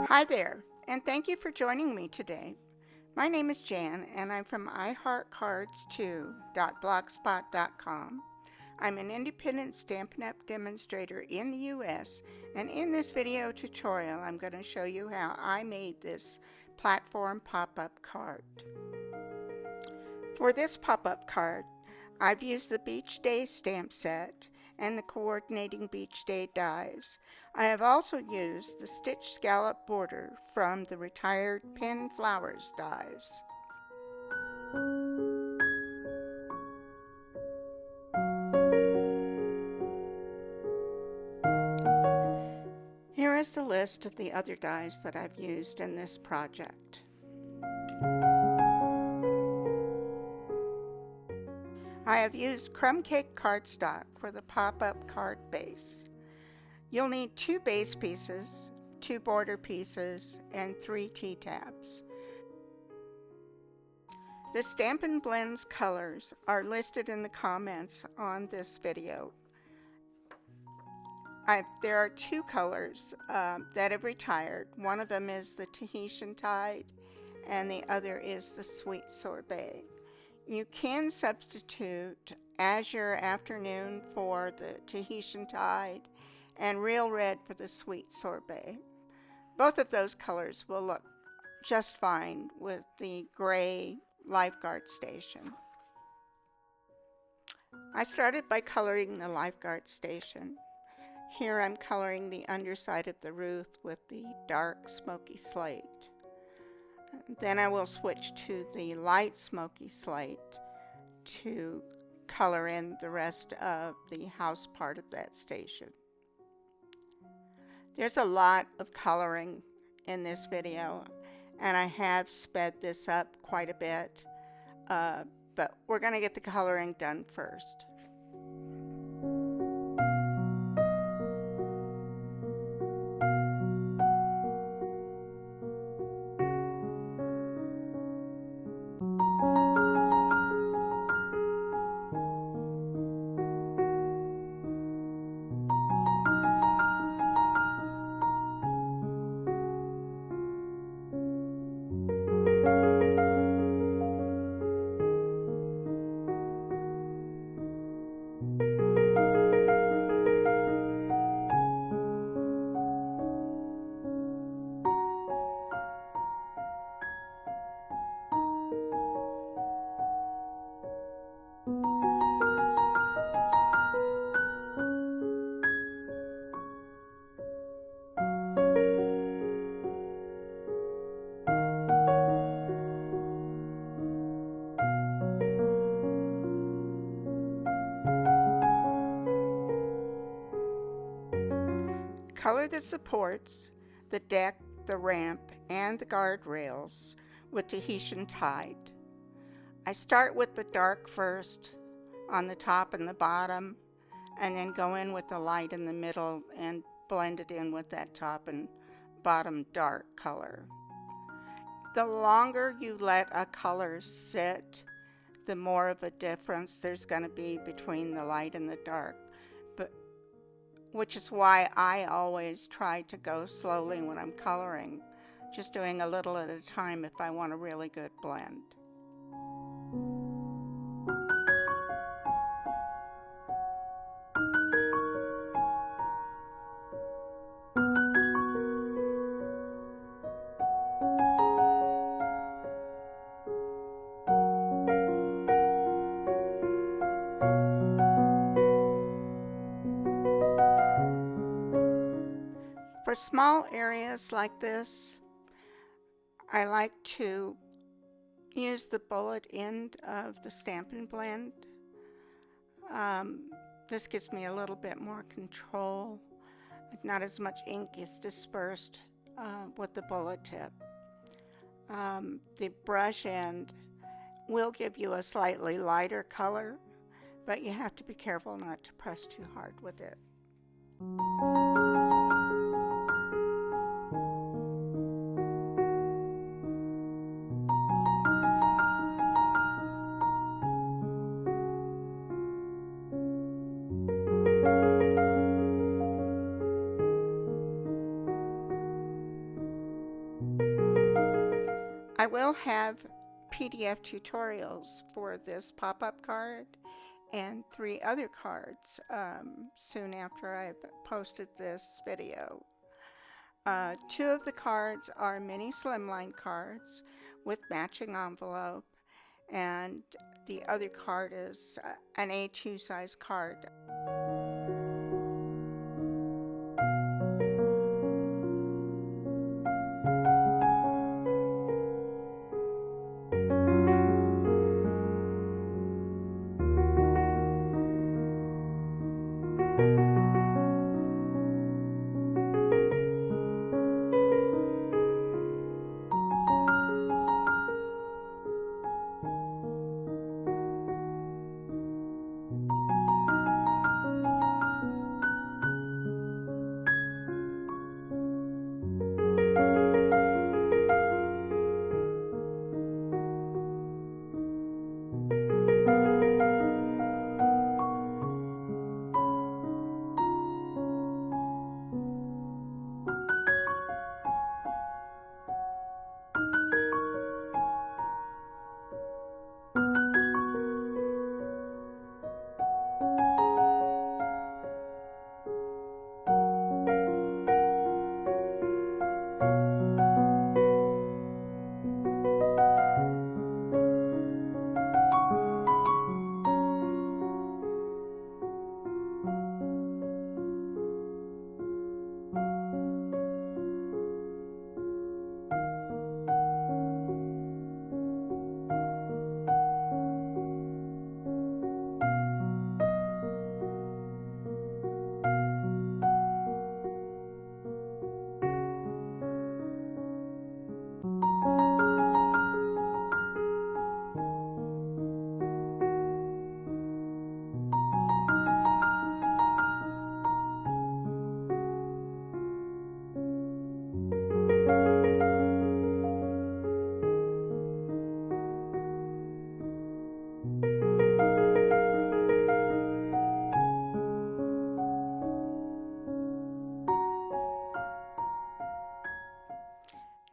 Hi there, and thank you for joining me today. My name is Jan, and I'm from iHeartCards2.blogspot.com. I'm an independent Stampin' Up! Demonstrator in the US, and in this video tutorial, I'm going to show you how I made this platform pop-up card. For this pop-up card, I've used the Beach Day stamp set and the coordinating Beach Day dies. I have also used the stitch scallop border from the Retired Pen Flowers dies. Here is the list of the other dies that I've used in this project. I have used crumb cake cardstock for the pop-up card base. You'll need 2 base pieces, 2 border pieces, and 3 T-tabs. The Stampin' Blends colors are listed in the comments on this video. There are 2 colors that have retired. One of them is the Tahitian Tide, and the other is the Sweet Sorbet. You can substitute Azure Afternoon for the Tahitian Tide and Real Red for the Sweet Sorbet. Both of those colors will look just fine with the gray lifeguard station. I started by coloring the lifeguard station. Here I'm coloring the underside of the roof with the dark smoky slate. Then I will switch to the light smoky slate to color in the rest of the house part of that station. There's a lot of coloring in this video, and I have sped this up quite a bit, but we're going to get the coloring done first. Color the supports, the deck, the ramp, and the guardrails with Tahitian Tide. I start with the dark first on the top and the bottom, and then go in with the light in the middle and blend it in with that top and bottom dark color. The longer you let a color sit, the more of a difference there's going to be between the light and the dark. Which is why I always try to go slowly when I'm coloring, just doing a little at a time if I want a really good blend. For small areas like this, I like to use the bullet end of the Stampin' Blend. This gives me a little bit more control. Not as much ink is dispersed with the bullet tip. The brush end will give you a slightly lighter color, but you have to be careful not to press too hard with it. I will have PDF tutorials for this pop-up card and 3 other cards soon after I've posted this video. 2 of the cards are mini slimline cards with matching envelope, and the other card is an A2 size card.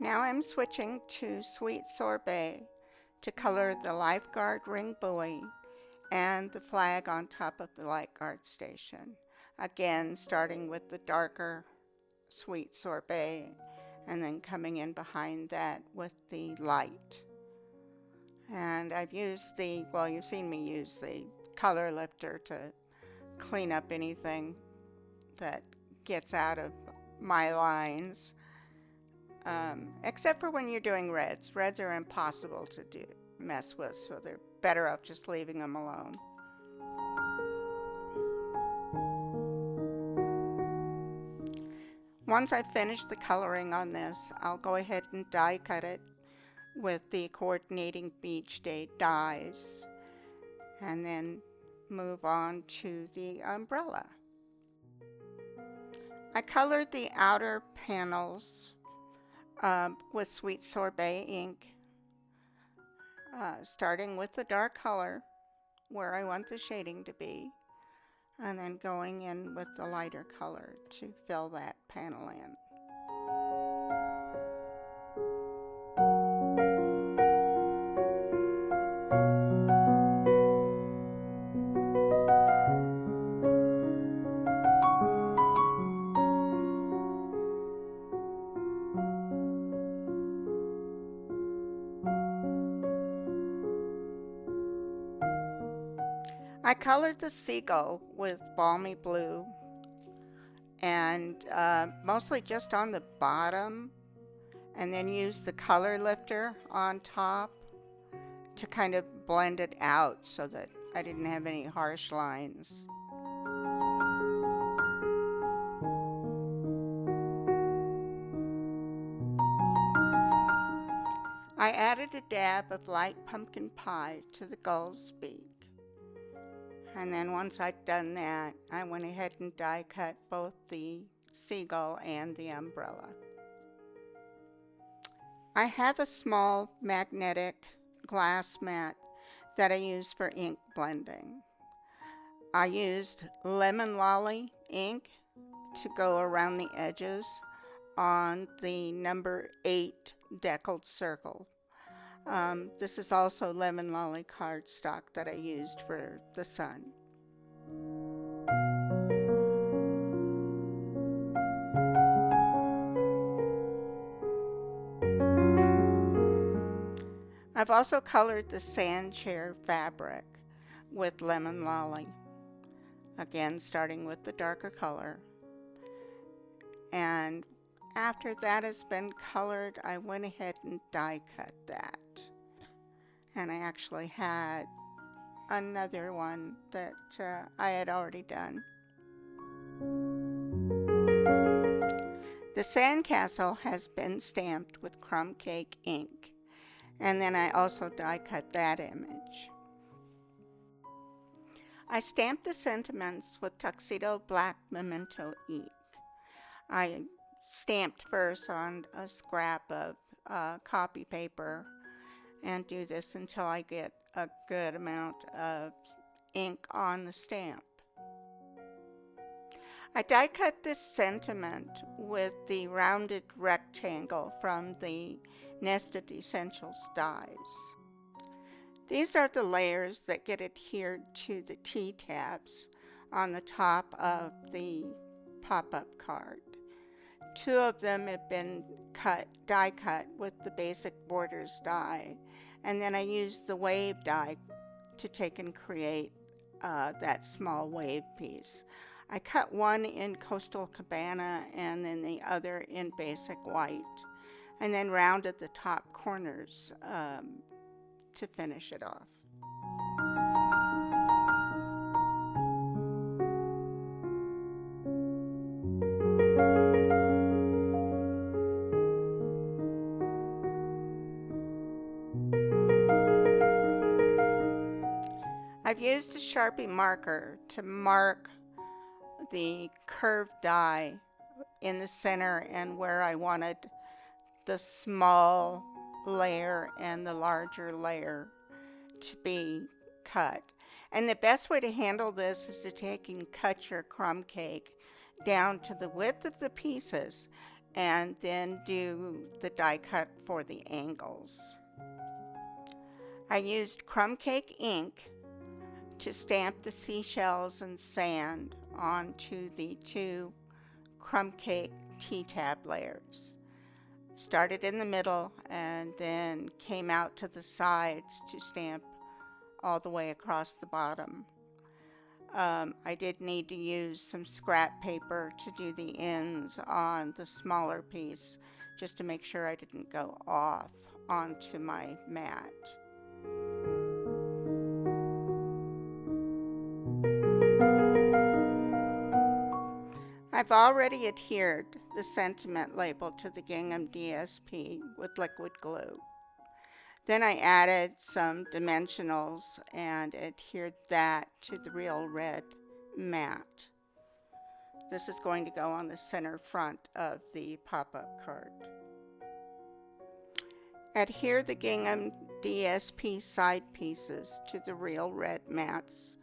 Now I'm switching to Sweet Sorbet to color the lifeguard ring buoy and the flag on top of the lifeguard station. Again, starting with the darker Sweet Sorbet and then coming in behind that with the light. And I've used you've seen me use the color lifter to clean up anything that gets out of my lines. Except for when you're doing reds. Reds are impossible to mess with, so they're better off just leaving them alone. Once I've finished the coloring on this, I'll go ahead and die cut it with the coordinating beach day dies, and then move on to the umbrella. I colored the outer panels with Sweet Sorbet ink, starting with the dark color where I want the shading to be, and then going in with the lighter color to fill that panel in. I colored the seagull with balmy blue and mostly just on the bottom, and then used the color lifter on top to kind of blend it out so that I didn't have any harsh lines. I added a dab of light pumpkin pie to the gull's beak. And then once I'd done that, I went ahead and die cut both the seagull and the umbrella. I have a small magnetic glass mat that I use for ink blending. I used lemon lolly ink to go around the edges on the number 8 deckled circle. This is also lemon lolly cardstock that I used for the sun. I've also colored the sand chair fabric with lemon lolly. Again, starting with the darker color. And after that has been colored, I went ahead and die cut that. And I actually had another one that I had already done. The sandcastle has been stamped with crumb cake ink, and then I also die cut that image. I stamped the sentiments with tuxedo black memento ink. I stamped first on a scrap of copy paper and do this until I get a good amount of ink on the stamp. I die cut this sentiment with the rounded rectangle from the Nested Essentials dies. These are the layers that get adhered to the T-tabs on the top of the pop-up card. 2 of them have been die cut with the basic borders die, and then I used the wave die to take and create that small wave piece. I cut one in Coastal Cabana and then the other in basic white, and then rounded the top corners to finish it off. I've used a Sharpie marker to mark the curved die in the center and where I wanted the small layer and the larger layer to be cut. And the best way to handle this is to take and cut your crumb cake down to the width of the pieces and then do the die cut for the angles. I used crumb cake ink to stamp the seashells and sand onto the 2 crumb cake T-tab layers. Started in the middle and then came out to the sides to stamp all the way across the bottom. I did need to use some scrap paper to do the ends on the smaller piece just to make sure I didn't go off onto my mat. I've already adhered the sentiment label to the gingham DSP with liquid glue. Then I added some dimensionals and adhered that to the real red mat. This is going to go on the center front of the pop-up card. Adhere the gingham DSP side pieces to the real red mats.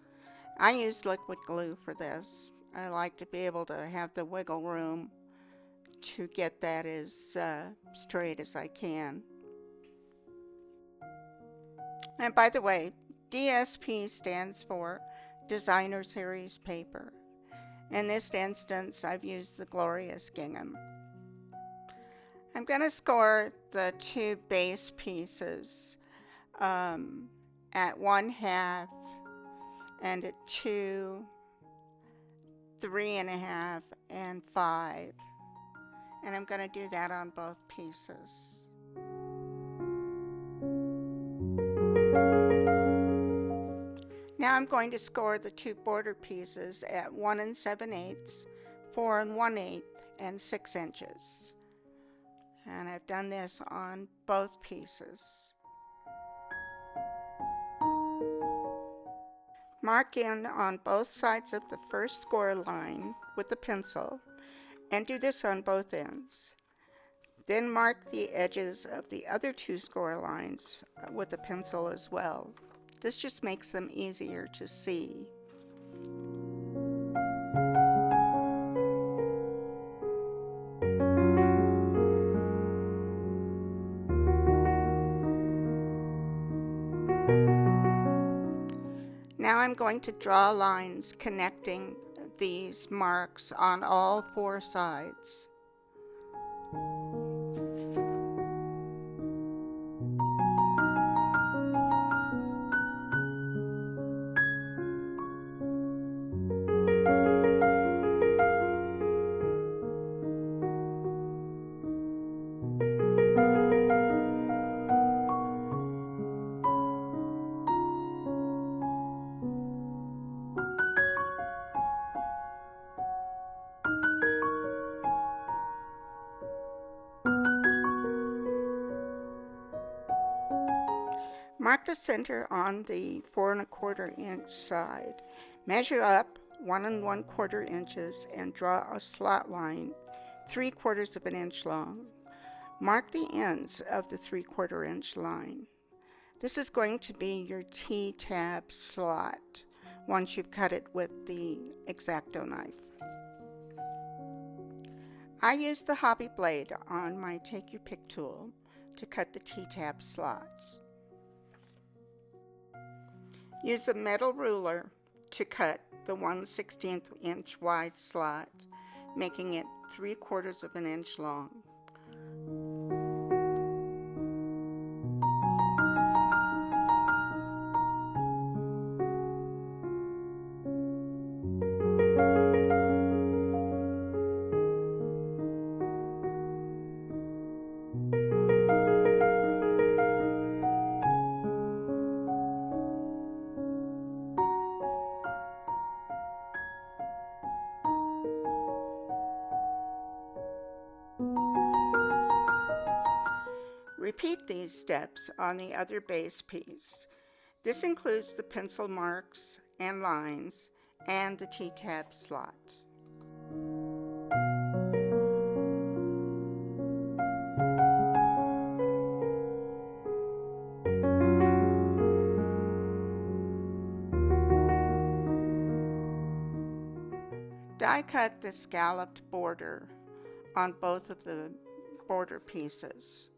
I used liquid glue for this. I like to be able to have the wiggle room to get that as straight as I can. And by the way, DSP stands for Designer Series Paper. In this instance, I've used the Glorious Gingham. I'm going to score the 2 base pieces at 1/2 and at 2, 3.5, and 5. And I'm going to do that on both pieces. Now I'm going to score the 2 border pieces at 1 7/8, 4 1/8, and 6 inches. And I've done this on both pieces. Mark in on both sides of the first score line with the pencil and do this on both ends. Then mark the edges of the other 2 score lines with a pencil as well. This just makes them easier to see. I'm going to draw lines connecting these marks on all 4 sides. Mark the center on the 4 1/4 inch side. Measure up 1 1/4 inches and draw a slot line 3/4 of an inch long. Mark the ends of the 3/4 inch line. This is going to be your T-tab slot once you've cut it with the X-Acto knife. I use the hobby blade on my Take Your Pick tool to cut the T-tab slots. Use a metal ruler to cut the 1/16 inch wide slot, making it 3/4 of an inch long. Repeat these steps on the other base piece. This includes the pencil marks and lines and the T-tab slot. Die cut the scalloped border on both of the border pieces,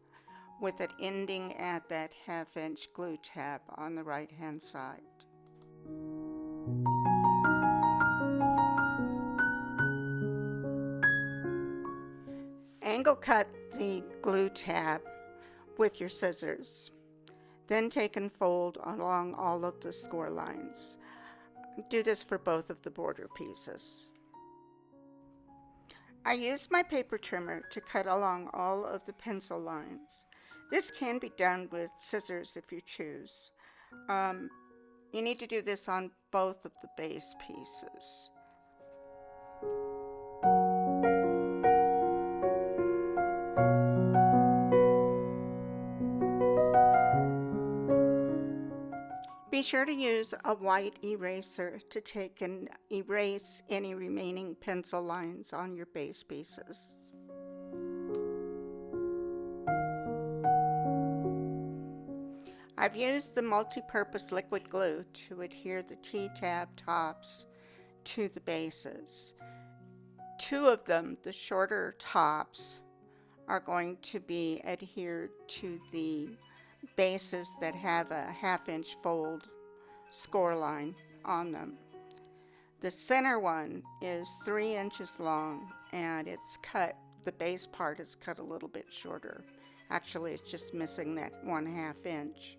with it ending at that 1/2 inch glue tab on the right hand side. Angle cut the glue tab with your scissors. Then take and fold along all of the score lines. Do this for both of the border pieces. I used my paper trimmer to cut along all of the pencil lines. This can be done with scissors if you choose. You need to do this on both of the base pieces. Be sure to use a white eraser to take and erase any remaining pencil lines on your base pieces. I've used the multi-purpose liquid glue to adhere the T-tab tops to the bases. 2 of them, the shorter tops, are going to be adhered to the bases that have a 1/2 inch fold score line on them. The center one is 3 inches long and it's cut, the base part is cut a little bit shorter. Actually, it's just missing that 1/2 inch.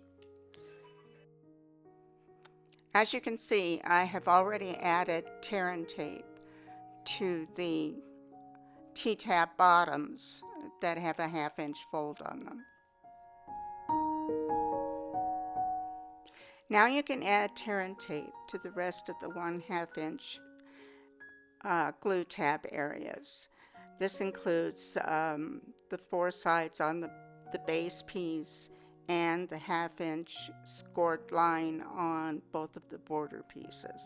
As you can see, I have already added tear and tape to the T-tab bottoms that have a 1/2 inch fold on them. Now you can add tear and tape to the rest of the 1/2 inch glue tab areas. This includes the 4 sides on the base piece and the 1/2 inch scored line on both of the border pieces.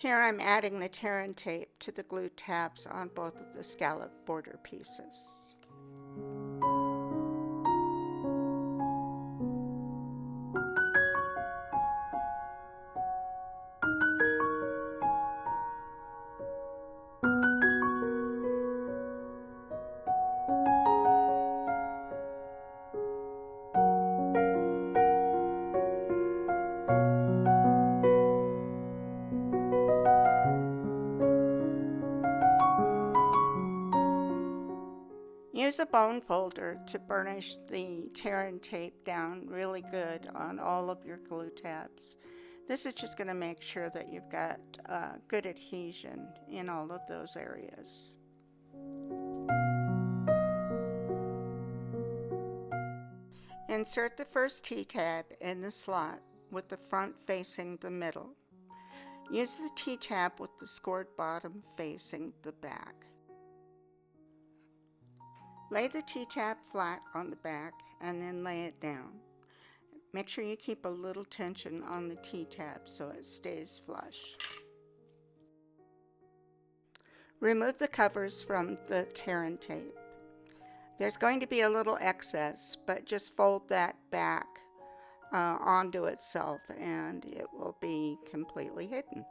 Here I'm adding the tear and tape to the glue tabs on both of the scallop border pieces. Use a bone folder to burnish the tear and tape down really good on all of your glue tabs. This is just going to make sure that you've got good adhesion in all of those areas. Insert the first T-tab in the slot with the front facing the middle. Use the T-tab with the scored bottom facing the back. Lay the T-tab flat on the back and then lay it down. Make sure you keep a little tension on the T-tab so it stays flush. Remove the covers from the tear and tape. There's going to be a little excess, but just fold that back onto itself and it will be completely hidden.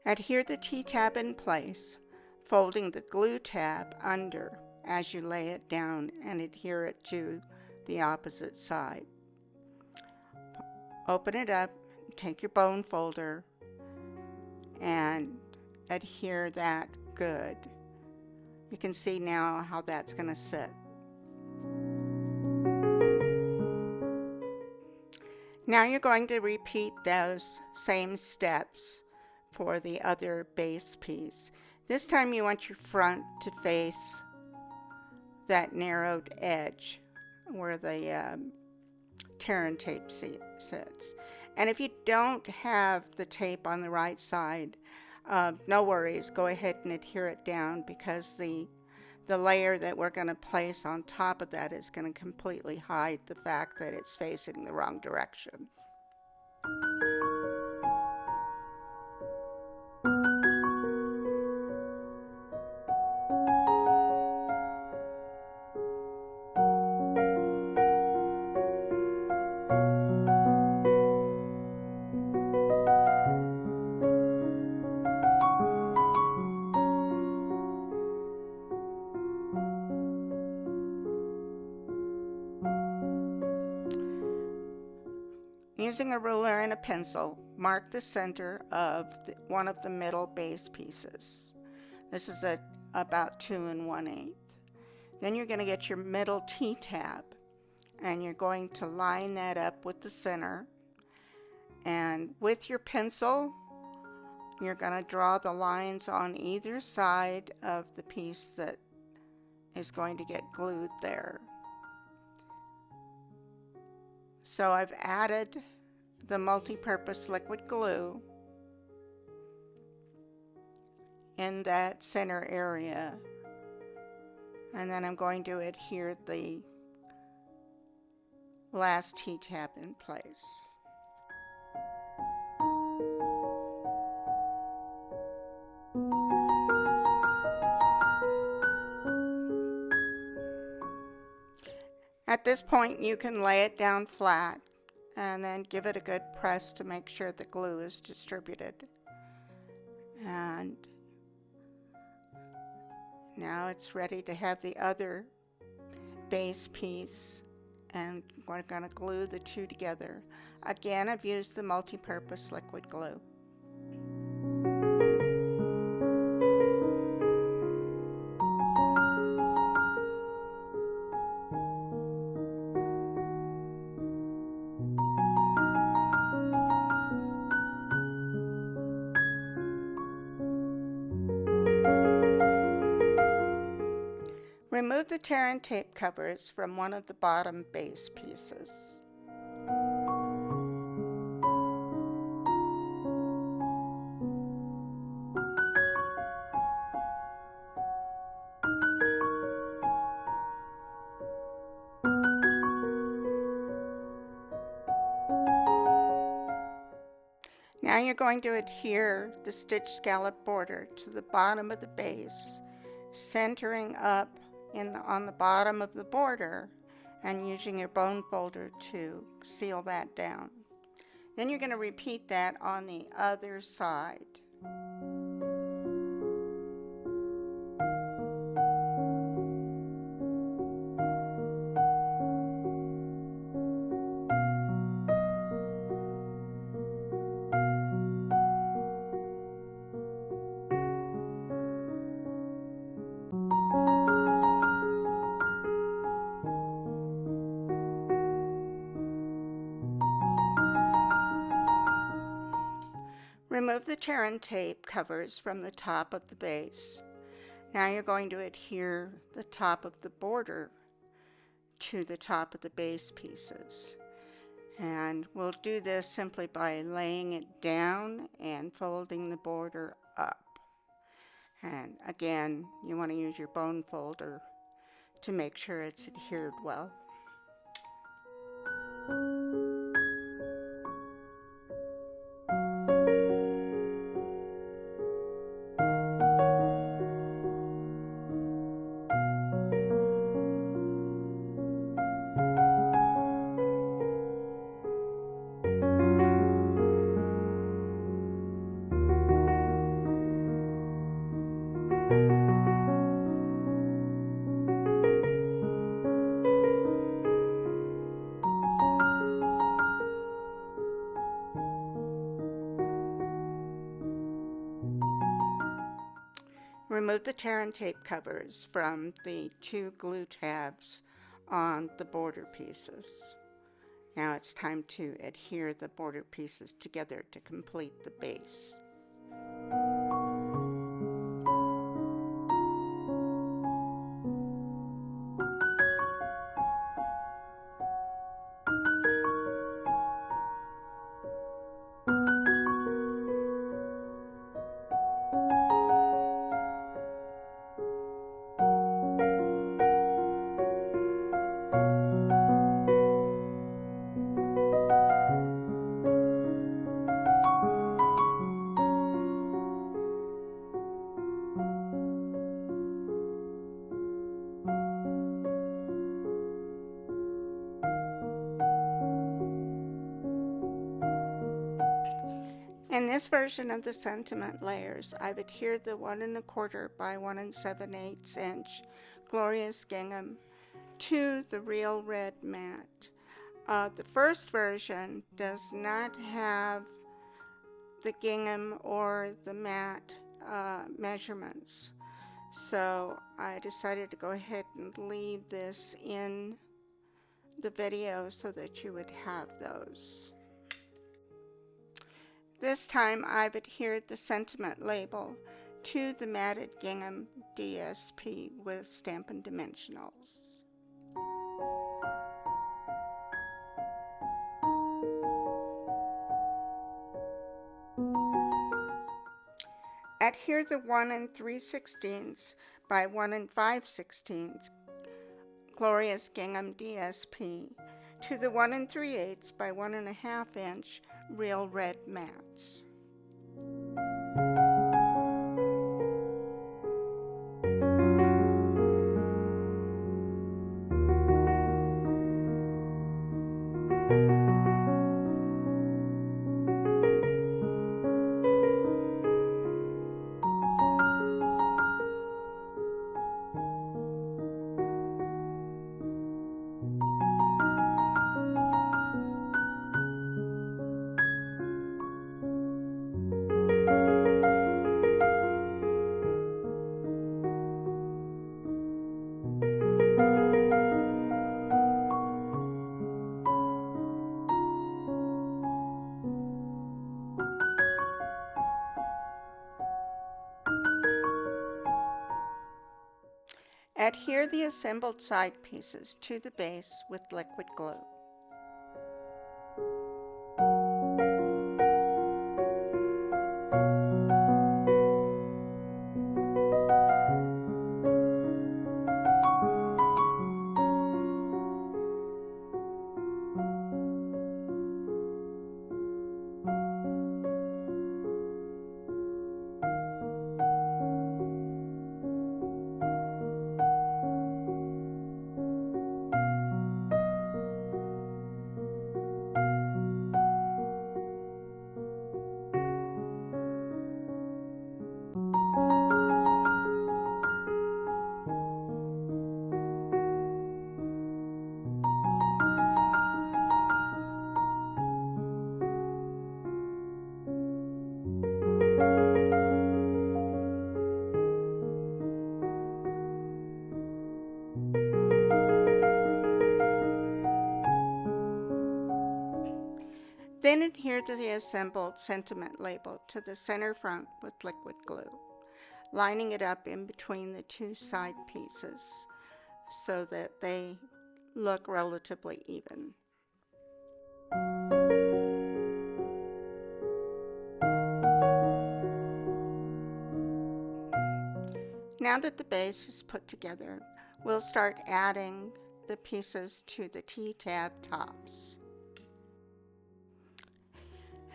Adhere the T-tab in place, folding the glue tab under as you lay it down and adhere it to the opposite side. Open it up, take your bone folder, and adhere that good. You can see now how that's going to sit. Now you're going to repeat those same steps for the other base piece. This time you want your front to face that narrowed edge where the tear and tape sits. And if you don't have the tape on the right side, no worries, go ahead and adhere it down because the layer that we're going to place on top of that is going to completely hide the fact that it's facing the wrong direction. Using a ruler and a pencil, mark the center of one of the middle base pieces. This is at about 2 1/8. Then you're going to get your middle T-tab and you're going to line that up with the center. And with your pencil, you're going to draw the lines on either side of the piece that is going to get glued there. So I've added the multi-purpose liquid glue in that center area, and then I'm going to adhere the last T-tab in place. At this point you can lay it down flat and then give it a good press to make sure the glue is distributed. And now it's ready to have the other base piece, and we're going to glue the two together. Again, I've used the multi-purpose liquid glue. Remove the tear and tape covers from one of the bottom base pieces. Now you're going to adhere the stitch scallop border to the bottom of the base, centering up on the bottom of the border and using your bone folder to seal that down. Then you're going to repeat that on the other side. Remove the tear and tape covers from the top of the base. Now you're going to adhere the top of the border to the top of the base pieces. And we'll do this simply by laying it down and folding the border up. And again, you want to use your bone folder to make sure it's adhered well. Remove the tear and tape covers from the 2 glue tabs on the border pieces. Now it's time to adhere the border pieces together to complete the base. In this version of the sentiment layers, I've adhered the 1 1/4 by 1 7/8 inch Glorious Gingham to the real red mat. The first version does not have the gingham or the mat measurements, so I decided to go ahead and leave this in the video so that you would have those. This time I've adhered the sentiment label to the matted gingham DSP with Stampin' Dimensionals. Adhere the 1 3/16 by 1 5/16 Glorious Gingham DSP to the 1 3/8 by 1 1/2 inch real red mats. Adhere the assembled side pieces to the base with liquid glue. Then adhere the assembled sentiment label to the center front with liquid glue, lining it up in between the two side pieces so that they look relatively even. Now that the base is put together, we'll start adding the pieces to the T-tab tops.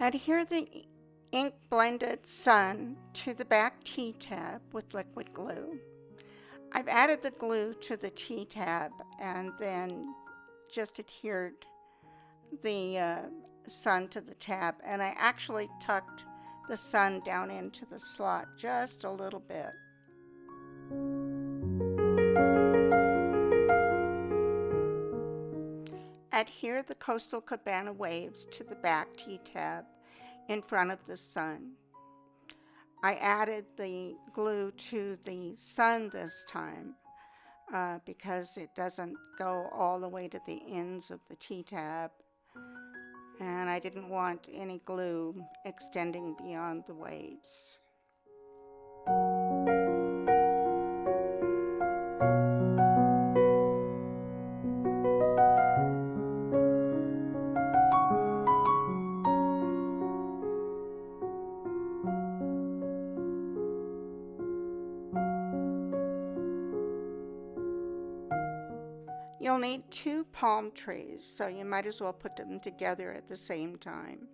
Adhere the ink blended sun to the back T-tab with liquid glue. I've added the glue to the T-tab and then just adhered the sun to the tab, and I actually tucked the sun down into the slot just a little bit. Adhere the Coastal Cabana waves to the back T-tab in front of the sun. I added the glue to the sun this time because it doesn't go all the way to the ends of the T-tab, and I didn't want any glue extending beyond the waves. You'll need 2 palm trees, so you might as well put them together at the same time.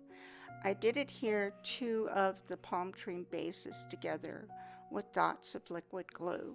I did adhere 2 of the palm tree bases together with dots of liquid glue.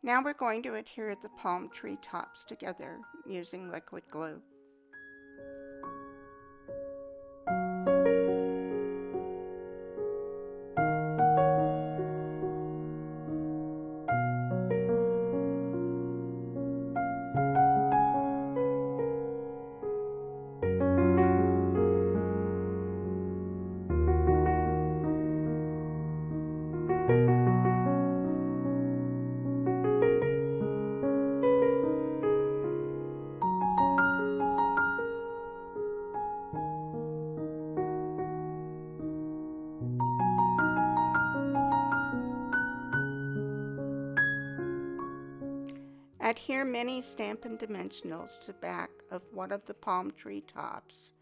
Now we're going to adhere the palm tree tops together using liquid glue. Adhere mini Stampin' Dimensionals to the back of one of the palm tree tops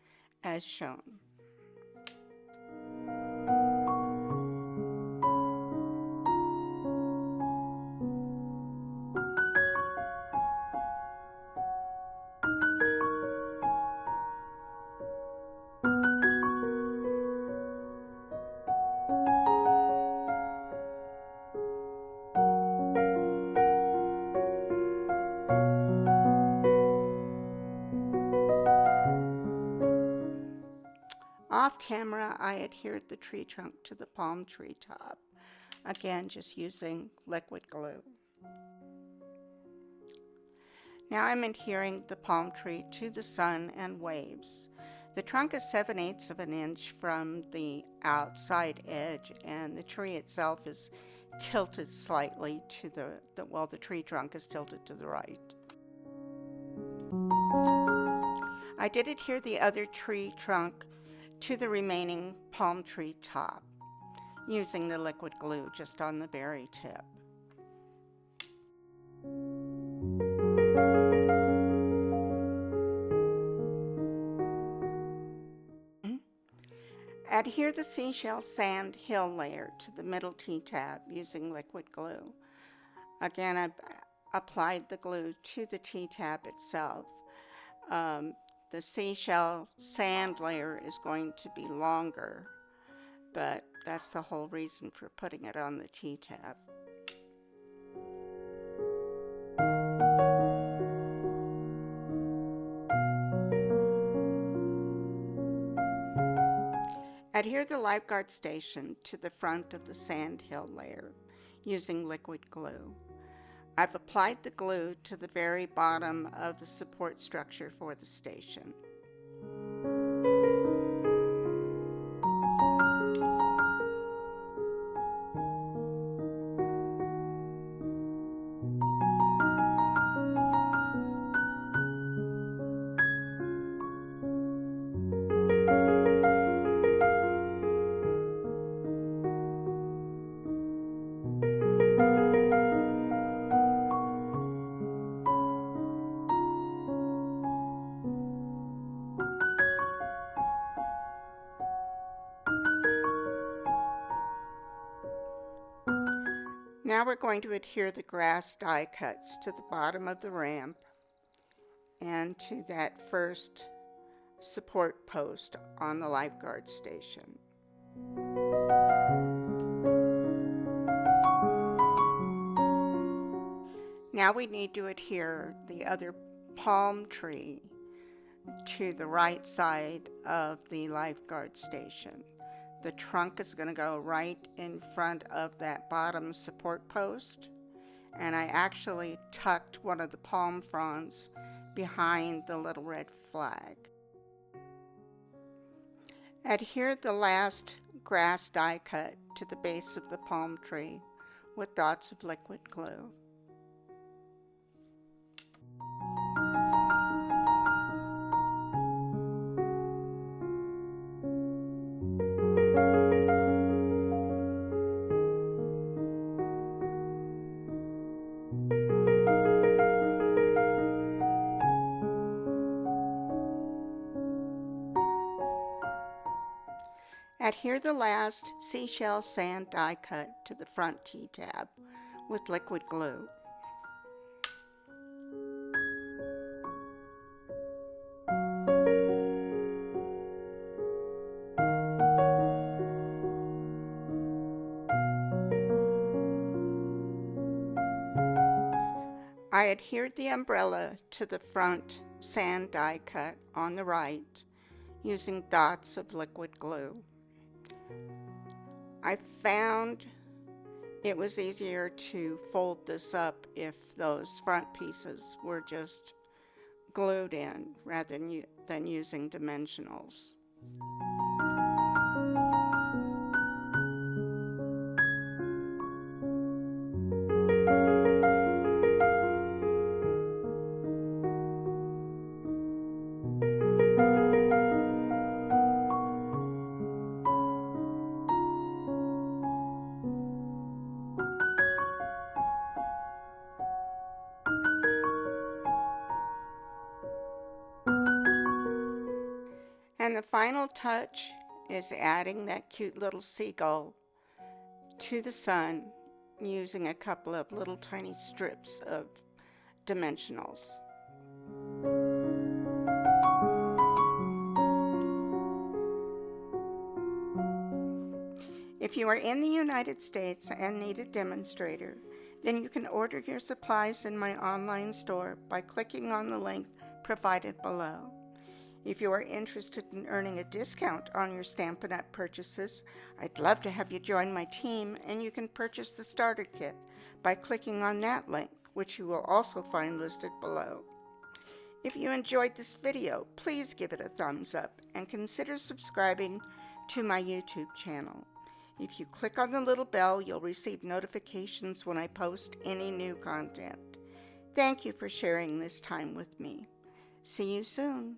as shown. Off camera, I adhered the tree trunk to the palm tree top, again just using liquid glue. Now I'm adhering the palm tree to the sun and waves. The trunk is 7/8 of an inch from the outside edge, and the tree itself is tilted slightly to the tree trunk is tilted to the right. I did adhere the other tree trunk to the remaining palm tree top using the liquid glue just on the berry tip. Adhere the seashell sand hill layer to the middle T-tab using liquid glue. Again, I applied the glue to the T-tab itself. The seashell sand layer is going to be longer, but that's the whole reason for putting it on the T-tab. Adhere the lifeguard station to the front of the sandhill layer using liquid glue. I've applied the glue to the very bottom of the support structure for the station. Now we're going to adhere the grass die cuts to the bottom of the ramp and to that first support post on the lifeguard station. Now we need to adhere the other palm tree to the right side of the lifeguard station. The trunk is going to go right in front of that bottom support post, and I actually tucked one of the palm fronds behind the little red flag. Adhere the last grass die cut to the base of the palm tree with dots of liquid glue. Adhere the last seashell sand die cut to the front T-tab with liquid glue. I adhered the umbrella to the front sand die cut on the right using dots of liquid glue. I found it was easier to fold this up if those front pieces were just glued in rather than using dimensionals. And the final touch is adding that cute little seagull to the sun using a couple of little tiny strips of dimensionals. If you are in the United States and need a demonstrator, then you can order your supplies in my online store by clicking on the link provided below. If you are interested in earning a discount on your Stampin' Up! Purchases, I'd love to have you join my team, and you can purchase the starter kit by clicking on that link, which you will also find listed below. If you enjoyed this video, please give it a thumbs up and consider subscribing to my YouTube channel. If you click on the little bell, you'll receive notifications when I post any new content. Thank you for sharing this time with me. See you soon.